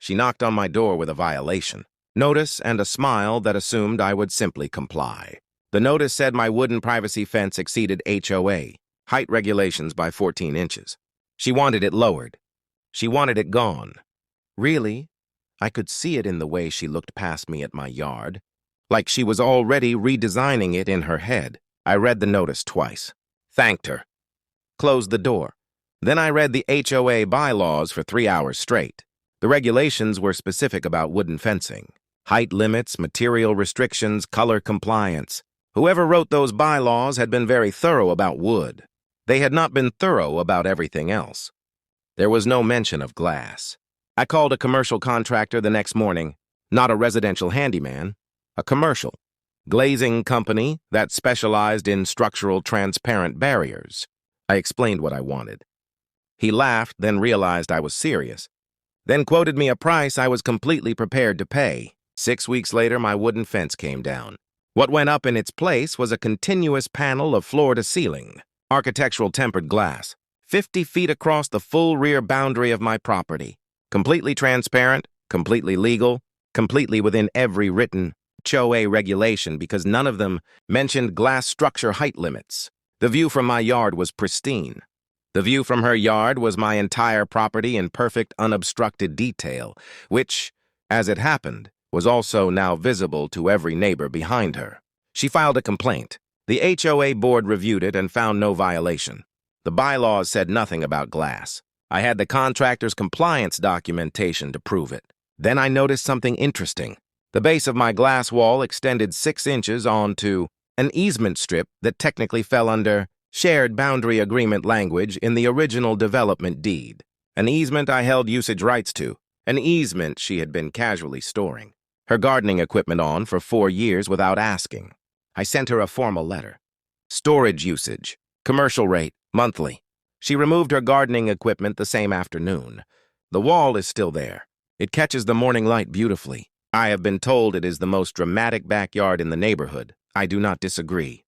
She knocked on my door with a violation. Notice and a smile that assumed I would simply comply. The notice said my wooden privacy fence exceeded HOA, height regulations, by 14 inches. She wanted it lowered. She wanted it gone. Really? I could see it in the way she looked past me at my yard, like she was already redesigning it in her head. I read the notice twice, thanked her, closed the door. Then I read the HOA bylaws for 3 hours straight. The regulations were specific about wooden fencing. Height limits, material restrictions, color compliance. Whoever wrote those bylaws had been very thorough about wood. They had not been thorough about everything else. There was no mention of glass. I called a commercial contractor the next morning, not a residential handyman, a commercial glazing company that specialized in structural transparent barriers. I explained what I wanted. He laughed, then realized I was serious, then quoted me a price I was completely prepared to pay. 6 weeks later, my wooden fence came down. What went up in its place was a continuous panel of floor-to-ceiling, architectural tempered glass, 50 feet across the full rear boundary of my property. Completely transparent, completely legal, completely within every written HOA regulation because none of them mentioned glass structure height limits. The view from my yard was pristine. The view from her yard was my entire property in perfect unobstructed detail, which, as it happened, was also now visible to every neighbor behind her. She filed a complaint. The HOA board reviewed it and found no violation. The bylaws said nothing about glass. I had the contractor's compliance documentation to prove it. Then I noticed something interesting. The base of my glass wall extended 6 inches onto an easement strip that technically fell under shared boundary agreement language in the original development deed. An easement I held usage rights to. An easement she had been casually storing her gardening equipment on for 4 years without asking. I sent her a formal letter. Storage usage, commercial rate, monthly. She removed her gardening equipment the same afternoon. The wall is still there. It catches the morning light beautifully. I have been told it is the most dramatic backyard in the neighborhood. I do not disagree.